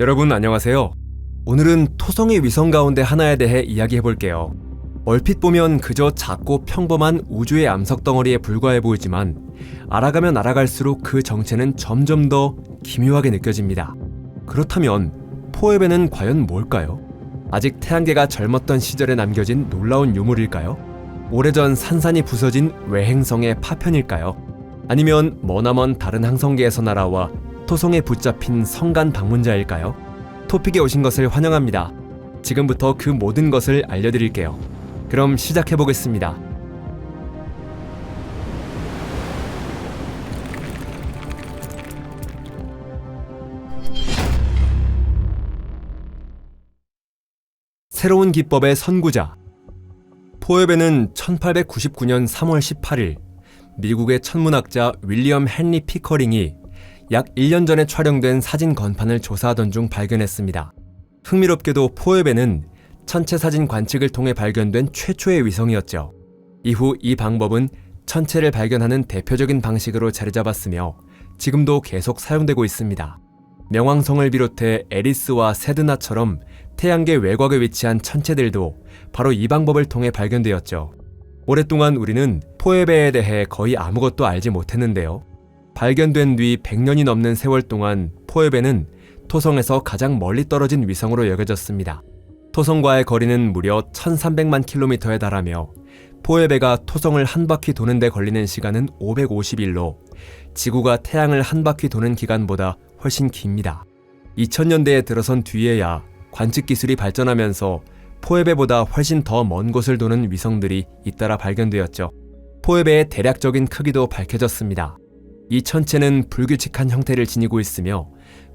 여러분 안녕하세요. 오늘은 토성의 위성 가운데 하나에 대해 이야기해볼게요. 얼핏 보면 그저 작고 평범한 우주의 암석 덩어리에 불과해 보이지만 알아가면 알아갈수록 그 정체는 점점 더 기묘하게 느껴집니다. 그렇다면 포에베는 과연 뭘까요? 아직 태양계가 젊었던 시절에 남겨진 놀라운 유물일까요? 오래전 산산이 부서진 외행성의 파편일까요? 아니면 머나먼 다른 항성계에서 날아와 토성에 붙잡힌 성간 방문자일까요? 토픽에 오신 것을 환영합니다. 지금부터 그 모든 것을 알려드릴게요. 그럼 시작해보겠습니다. 새로운 기법의 선구자. 포에베는 1899년 3월 18일 미국의 천문학자 윌리엄 헨리 피커링이 약 1년 전에 촬영된 사진 건판을 조사하던 중 발견했습니다. 흥미롭게도 포에베는 천체 사진 관측을 통해 발견된 최초의 위성이었죠. 이후 이 방법은 천체를 발견하는 대표적인 방식으로 자리잡았으며 지금도 계속 사용되고 있습니다. 명왕성을 비롯해 에리스와 세드나처럼 태양계 외곽에 위치한 천체들도 바로 이 방법을 통해 발견되었죠. 오랫동안 우리는 포에베에 대해 거의 아무것도 알지 못했는데요. 발견된 뒤 100년이 넘는 세월 동안 포에베는 토성에서 가장 멀리 떨어진 위성으로 여겨졌습니다. 토성과의 거리는 무려 1300만 킬로미터에 달하며 포에베가 토성을 한 바퀴 도는 데 걸리는 시간은 550일로 지구가 태양을 한 바퀴 도는 기간보다 훨씬 깁니다. 2000년대에 들어선 뒤에야 관측 기술이 발전하면서 포에베보다 훨씬 더 먼 곳을 도는 위성들이 잇따라 발견되었죠. 포에베의 대략적인 크기도 밝혀졌습니다. 이 천체는 불규칙한 형태를 지니고 있으며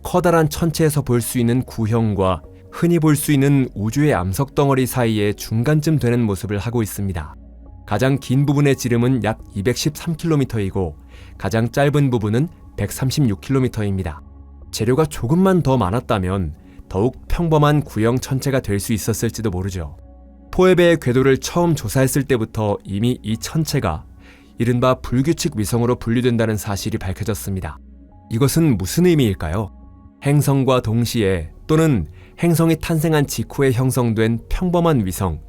커다란 천체에서 볼 수 있는 구형과 흔히 볼 수 있는 우주의 암석 덩어리 사이에 중간쯤 되는 모습을 하고 있습니다. 가장 긴 부분의 지름은 약 213km이고 가장 짧은 부분은 136km입니다. 재료가 조금만 더 많았다면 더욱 평범한 구형 천체가 될 수 있었을지도 모르죠. 포에베의 궤도를 처음 조사했을 때부터 이미 이 천체가 이른바 불규칙 위성으로 분류된다는 사실이 밝혀졌습니다. 이것은 무슨 의미일까요? 행성과 동시에 또는 행성이 탄생한 직후에 형성된 평범한 위성,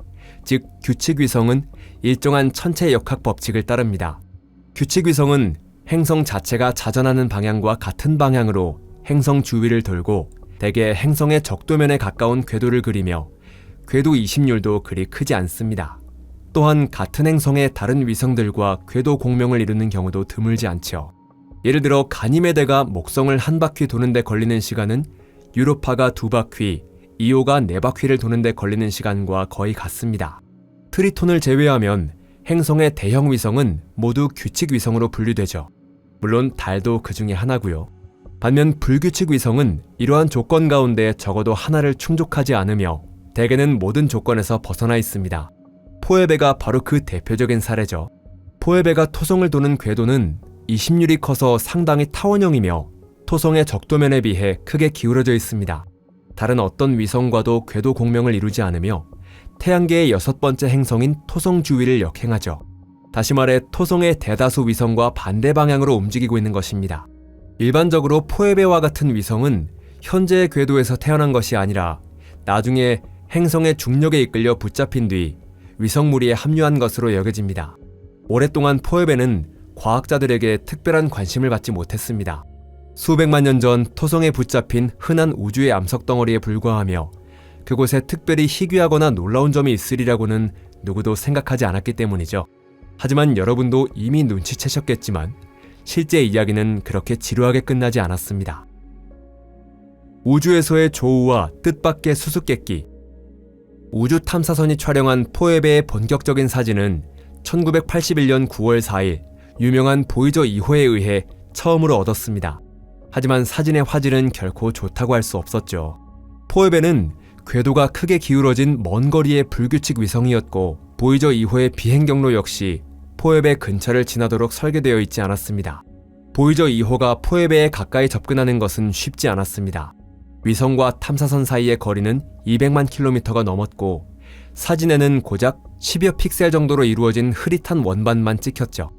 즉 규칙 위성은 일정한 천체 역학 법칙을 따릅니다. 규칙 위성은 행성 자체가 자전하는 방향과 같은 방향으로 행성 주위를 돌고 대개 행성의 적도면에 가까운 궤도를 그리며 궤도 이심률도 그리 크지 않습니다. 또한 같은 행성의 다른 위성들과 궤도 공명을 이루는 경우도 드물지 않죠. 예를 들어 가니메데가 목성을 한 바퀴 도는 데 걸리는 시간은 유로파가 2바퀴, 이오가 4바퀴를 도는 데 걸리는 시간과 거의 같습니다. 트리톤을 제외하면 행성의 대형 위성은 모두 규칙 위성으로 분류되죠. 물론 달도 그 중에 하나고요. 반면 불규칙 위성은 이러한 조건 가운데 적어도 하나를 충족하지 않으며 대개는 모든 조건에서 벗어나 있습니다. 포에베가 바로 그 대표적인 사례죠. 포에베가 토성을 도는 궤도는 이심률이 커서 상당히 타원형이며 토성의 적도면에 비해 크게 기울어져 있습니다. 다른 어떤 위성과도 궤도 공명을 이루지 않으며 태양계의 6번째 행성인 토성 주위를 역행하죠. 다시 말해 토성의 대다수 위성과 반대 방향으로 움직이고 있는 것입니다. 일반적으로 포에베와 같은 위성은 현재의 궤도에서 태어난 것이 아니라 나중에 행성의 중력에 이끌려 붙잡힌 뒤 위성 무리에 합류한 것으로 여겨집니다. 오랫동안 포에베는 과학자들에게 특별한 관심을 받지 못했습니다. 수백만 년 전 토성에 붙잡힌 흔한 우주의 암석 덩어리에 불과하며 그곳에 특별히 희귀하거나 놀라운 점이 있으리라고는 누구도 생각하지 않았기 때문이죠. 하지만 여러분도 이미 눈치채셨겠지만 실제 이야기는 그렇게 지루하게 끝나지 않았습니다. 우주에서의 조우와 뜻밖의 수수께끼. 우주 탐사선이 촬영한 포에베의 본격적인 사진은 1981년 9월 4일 유명한 보이저 2호에 의해 처음으로 얻었습니다. 하지만 사진의 화질은 결코 좋다고 할 수 없었죠. 포에베는 궤도가 크게 기울어진 먼 거리의 불규칙 위성이었고 보이저 2호의 비행 경로 역시 포에베 근처를 지나도록 설계되어 있지 않았습니다. 보이저 2호가 포에베에 가까이 접근하는 것은 쉽지 않았습니다. 위성과 탐사선 사이의 거리는 200만 킬로미터가 넘었고 사진에는 고작 10여 픽셀 정도로 이루어진 흐릿한 원반만 찍혔죠.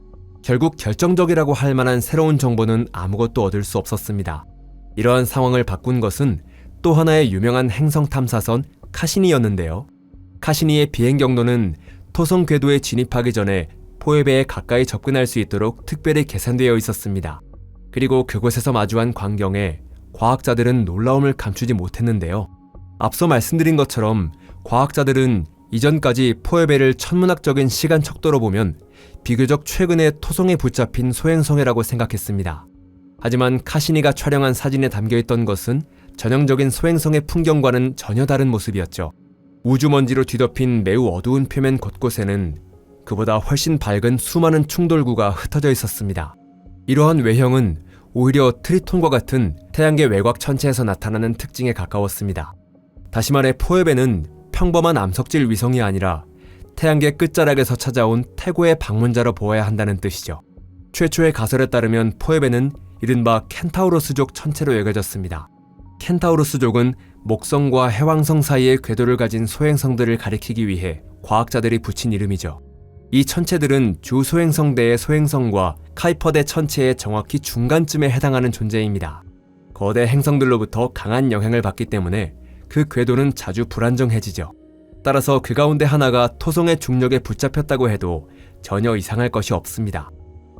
결국 결정적이라고 할 만한 새로운 정보는 아무것도 얻을 수 없었습니다. 이러한 상황을 바꾼 것은 또 하나의 유명한 행성 탐사선 카시니였는데요. 카시니의 비행 경로는 토성 궤도에 진입하기 전에 포에베에 가까이 접근할 수 있도록 특별히 계산되어 있었습니다. 그리고 그곳에서 마주한 광경에 과학자들은 놀라움을 감추지 못했는데요. 앞서 말씀드린 것처럼 과학자들은 이전까지 포에베를 천문학적인 시간 척도로 보면 비교적 최근에 토성에 붙잡힌 소행성이라고 생각했습니다. 하지만 카시니가 촬영한 사진에 담겨있던 것은 전형적인 소행성의 풍경과는 전혀 다른 모습이었죠. 우주먼지로 뒤덮인 매우 어두운 표면 곳곳에는 그보다 훨씬 밝은 수많은 충돌구가 흩어져 있었습니다. 이러한 외형은 오히려 트리톤과 같은 태양계 외곽 천체에서 나타나는 특징에 가까웠습니다. 다시 말해 포에베는 평범한 암석질 위성이 아니라 태양계 끝자락에서 찾아온 태고의 방문자로 보아야 한다는 뜻이죠. 최초의 가설에 따르면 포에베는 이른바 켄타우로스족 천체로 여겨졌습니다. 켄타우로스족은 목성과 해왕성 사이의 궤도를 가진 소행성들을 가리키기 위해 과학자들이 붙인 이름이죠. 이 천체들은 주 소행성대의 소행성과 카이퍼대 천체의 정확히 중간쯤에 해당하는 존재입니다. 거대 행성들로부터 강한 영향을 받기 때문에 그 궤도는 자주 불안정해지죠. 따라서 그 가운데 하나가 토성의 중력에 붙잡혔다고 해도 전혀 이상할 것이 없습니다.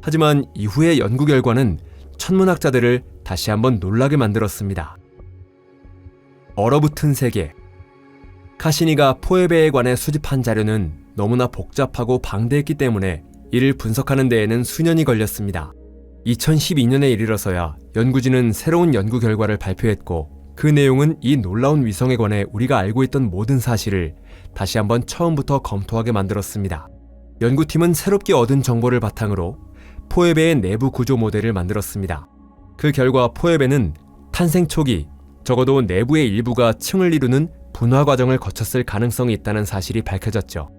하지만 이후의 연구 결과는 천문학자들을 다시 한번 놀라게 만들었습니다. 얼어붙은 세계. 카시니가 포에베에 관해 수집한 자료는 너무나 복잡하고 방대했기 때문에 이를 분석하는 데에는 수년이 걸렸습니다. 2012년에 이르러서야 연구진은 새로운 연구 결과를 발표했고 그 내용은 이 놀라운 위성에 관해 우리가 알고 있던 모든 사실을 다시 한번 처음부터 검토하게 만들었습니다. 연구팀은 새롭게 얻은 정보를 바탕으로 포에베의 내부 구조 모델을 만들었습니다. 그 결과 포에베는 탄생 초기 적어도 내부의 일부가 층을 이루는 분화 과정을 거쳤을 가능성이 있다는 사실이 밝혀졌죠.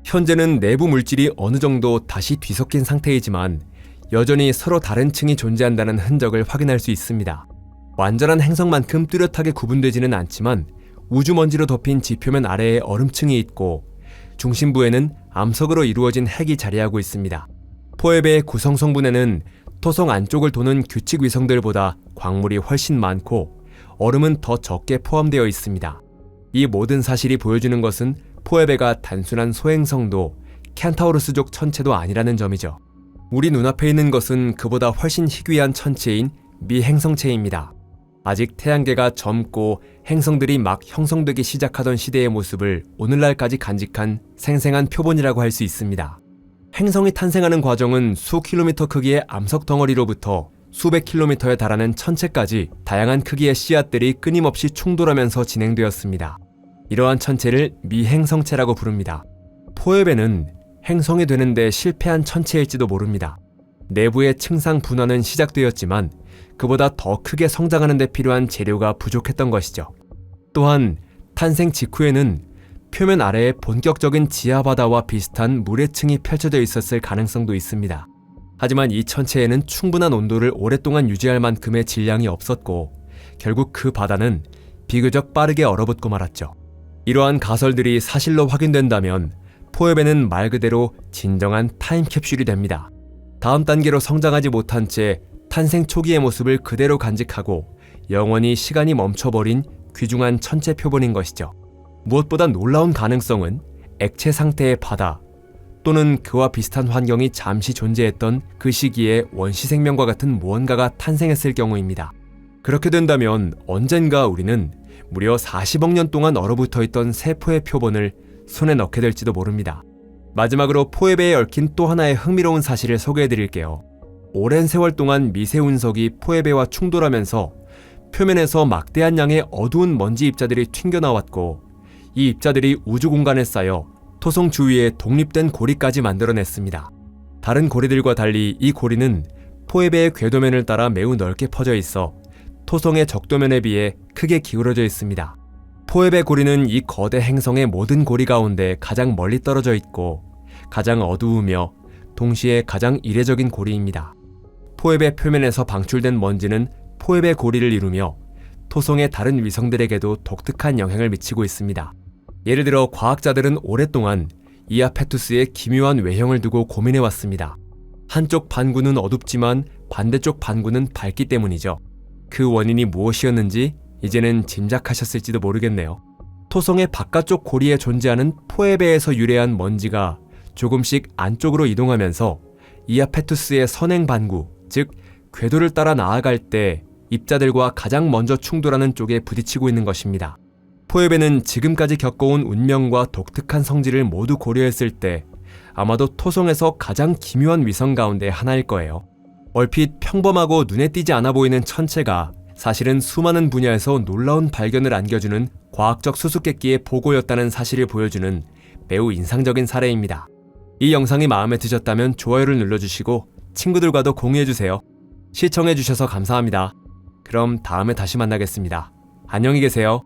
현재는 내부 물질이 어느 정도 다시 뒤섞인 상태이지만 여전히 서로 다른 층이 존재한다는 흔적을 확인할 수 있습니다. 완전한 행성만큼 뚜렷하게 구분되지는 않지만 우주먼지로 덮인 지표면 아래에 얼음층이 있고 중심부에는 암석으로 이루어진 핵이 자리하고 있습니다. 포에베의 구성 성분에는 토성 안쪽을 도는 규칙 위성들보다 광물이 훨씬 많고 얼음은 더 적게 포함되어 있습니다. 이 모든 사실이 보여주는 것은 포에베가 단순한 소행성도 켄타우로스족 천체도 아니라는 점이죠. 우리 눈앞에 있는 것은 그보다 훨씬 희귀한 천체인 미행성체입니다. 아직 태양계가 젊고 행성들이 막 형성되기 시작하던 시대의 모습을 오늘날까지 간직한 생생한 표본이라고 할 수 있습니다. 행성이 탄생하는 과정은 수 킬로미터 크기의 암석 덩어리로부터 수백 킬로미터에 달하는 천체까지 다양한 크기의 씨앗들이 끊임없이 충돌하면서 진행되었습니다. 이러한 천체를 미행성체라고 부릅니다. 포에베는 행성이 되는데 실패한 천체일지도 모릅니다. 내부의 층상 분화는 시작되었지만 그보다 더 크게 성장하는 데 필요한 재료가 부족했던 것이죠. 또한 탄생 직후에는 표면 아래에 본격적인 지하바다와 비슷한 물의 층이 펼쳐져 있었을 가능성도 있습니다. 하지만 이 천체에는 충분한 온도를 오랫동안 유지할 만큼의 질량이 없었고 결국 그 바다는 비교적 빠르게 얼어붙고 말았죠. 이러한 가설들이 사실로 확인된다면 포에베는 말 그대로 진정한 타임캡슐이 됩니다. 다음 단계로 성장하지 못한 채 탄생 초기의 모습을 그대로 간직하고 영원히 시간이 멈춰버린 귀중한 천체 표본인 것이죠. 무엇보다 놀라운 가능성은 액체 상태의 바다 또는 그와 비슷한 환경이 잠시 존재했던 그 시기에 원시 생명과 같은 무언가가 탄생했을 경우입니다. 그렇게 된다면 언젠가 우리는 무려 40억 년 동안 얼어붙어 있던 세포의 표본을 손에 넣게 될지도 모릅니다. 마지막으로 포에베에 얽힌 또 하나의 흥미로운 사실을 소개해드릴게요. 오랜 세월 동안 미세 운석이 포에베와 충돌하면서 표면에서 막대한 양의 어두운 먼지 입자들이 튕겨나왔고 이 입자들이 우주 공간에 쌓여 토성 주위에 독립된 고리까지 만들어냈습니다. 다른 고리들과 달리 이 고리는 포에베의 궤도면을 따라 매우 넓게 퍼져 있어 토성의 적도면에 비해 크게 기울어져 있습니다. 포에베 고리는 이 거대 행성의 모든 고리 가운데 가장 멀리 떨어져 있고 가장 어두우며 동시에 가장 이례적인 고리입니다. 포에베 표면에서 방출된 먼지는 포에베 고리를 이루며 토성의 다른 위성들에게도 독특한 영향을 미치고 있습니다. 예를 들어 과학자들은 오랫동안 이아페투스의 기묘한 외형을 두고 고민해왔습니다. 한쪽 반구는 어둡지만 반대쪽 반구는 밝기 때문이죠. 그 원인이 무엇이었는지 이제는 짐작하셨을지도 모르겠네요. 토성의 바깥쪽 고리에 존재하는 포에베에서 유래한 먼지가 조금씩 안쪽으로 이동하면서 이아페투스의 선행 반구, 즉 궤도를 따라 나아갈 때 입자들과 가장 먼저 충돌하는 쪽에 부딪히고 있는 것입니다. 포에베는 지금까지 겪어온 운명과 독특한 성질을 모두 고려했을 때 아마도 토성에서 가장 기묘한 위성 가운데 하나일 거예요. 얼핏 평범하고 눈에 띄지 않아 보이는 천체가 사실은 수많은 분야에서 놀라운 발견을 안겨주는 과학적 수수께끼의 보고였다는 사실을 보여주는 매우 인상적인 사례입니다. 이 영상이 마음에 드셨다면 좋아요를 눌러주시고 친구들과도 공유해주세요. 시청해주셔서 감사합니다. 그럼 다음에 다시 만나겠습니다. 안녕히 계세요.